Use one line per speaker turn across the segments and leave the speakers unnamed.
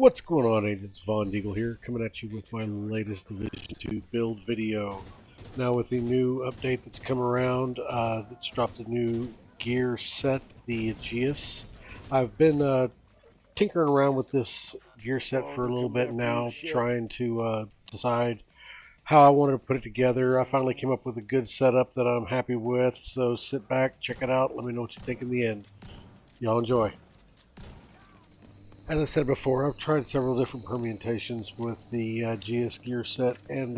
What's going on, agents? Von Diegel here, coming at you with my latest Division 2 build video. Now with the new update that's come around, that's dropped a new gear set, the Aegis. I've been tinkering around with this gear set for a little bit now, trying to decide how I wanted to put it together. I finally came up with a good setup that I'm happy with, so sit back, check it out, let me know what you think in the end. Y'all enjoy. As I said before, I've tried several different permutations with the GS gear set, and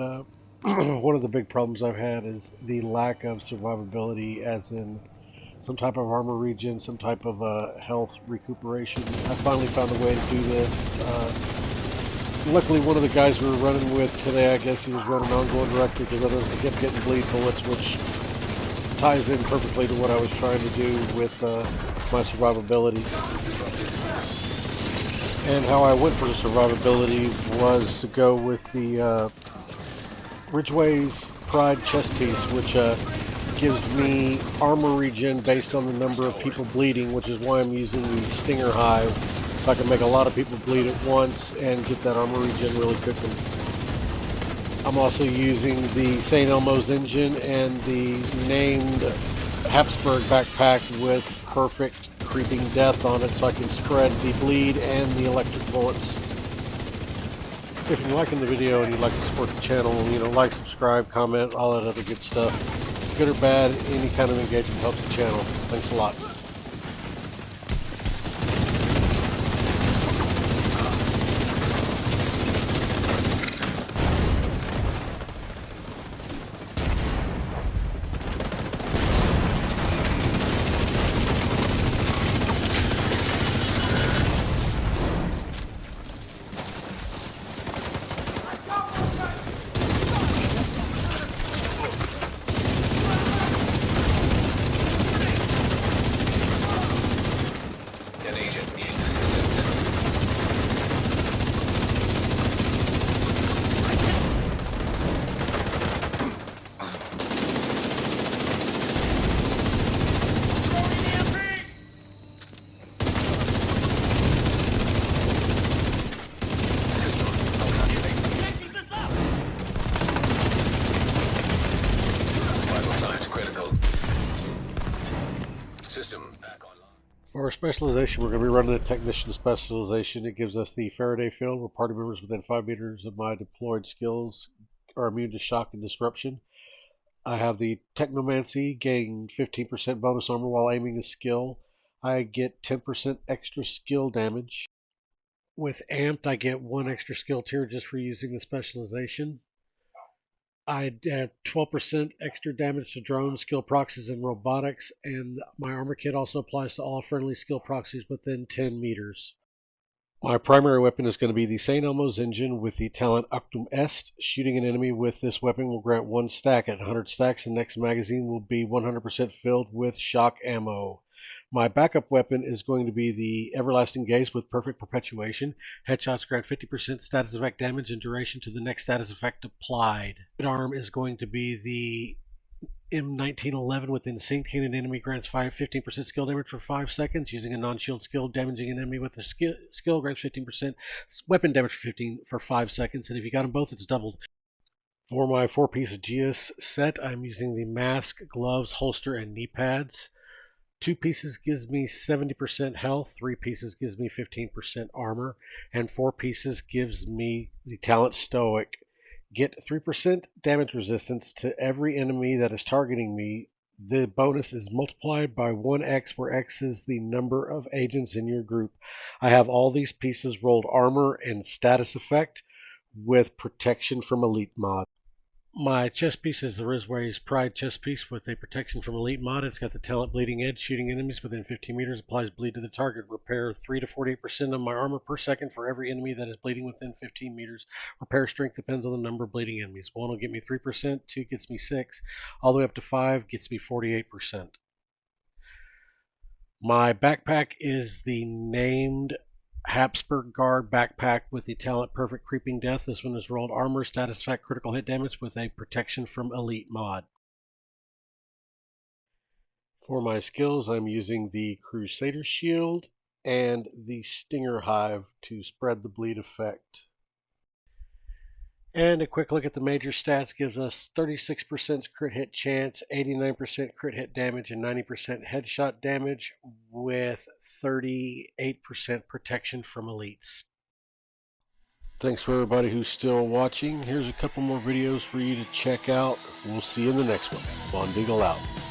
one of the big problems I've had is the lack of survivability, as in some type of armor regen, some type of health recuperation. I finally found a way to do this. Luckily, one of the guys we were running with today, I guess he was running ongoing directly because otherwise I kept getting bleed bullets, which ties in perfectly to what I was trying to do with my survivability. And how I went for survivability was to go with the Ridgeway's Pride chest piece, which gives me armor regen based on the number of people bleeding, which is why I'm using the Stinger Hive, so I can make a lot of people bleed at once and get that armor regen really cooking. I'm also using the St. Elmo's engine and the named Habsburg backpack with perfect creeping death on it, so I can spread the bleed and the electric bullets. If you're liking the video and you'd like to support the channel, like, subscribe, comment, all that other good stuff. Good or bad, any kind of engagement helps the channel. Thanks a lot. For our specialization, we're going to be running the Technician specialization. It gives us the Faraday field, where party members within 5 meters of my deployed skills are immune to shock and disruption. I have the Technomancy, gain 15% bonus armor while aiming a skill. I get 10% extra skill damage. With Amped, I get 1 extra skill tier just for using the specialization. I add 12% extra damage to drones, skill proxies, and robotics, and my armor kit also applies to all friendly skill proxies within 10 meters. My primary weapon is going to be the St. Elmo's engine with the talent Octum Est. Shooting an enemy with this weapon will grant 1 stack. At 100 stacks, the next magazine will be 100% filled with shock ammo. My backup weapon is going to be the Everlasting Gaze with perfect perpetuation. Headshots grant 50% status effect damage and duration to the next status effect applied. Arm is going to be the M1911 with Instinct. Hitting an enemy grants 15% skill damage for 5 seconds. Using a non-shield skill, damaging an enemy with a skill grants 15% weapon damage for 5 seconds. And if you got them both, it's doubled. For my 4-piece GS set, I'm using the mask, gloves, holster, and knee pads. 2 pieces gives me 70% health, 3 pieces gives me 15% armor, and 4 pieces gives me the talent Stoic. Get 3% damage resistance to every enemy that is targeting me. The bonus is multiplied by 1x, where x is the number of agents in your group. I have all these pieces rolled armor and status effect with protection from elite mod. My chest piece is the Rizway's Pride chest piece with a protection from elite mod. It's got the talent Bleeding Edge. Shooting enemies within 15 meters applies bleed to the target. Repair 3 to 48% of my armor per second for every enemy that is bleeding within 15 meters. Repair strength depends on the number of bleeding enemies. 1 will get me 3%, 2 gets me 6, all the way up to 5 gets me 48%. My backpack is the named Habsburg Guard backpack with the talent Perfect Creeping Death. This one is rolled armor, status effect, critical hit damage with a protection from elite mod. For my skills, I'm using the Crusader Shield, and the Stinger Hive to spread the bleed effect. And a quick look at the major stats gives us 36% crit hit chance, 89% crit hit damage, and 90% headshot damage, with 38% protection from elites. Thanks for everybody who's still watching. Here's a couple more videos for you to check out. We'll see you in the next one. Diegel out.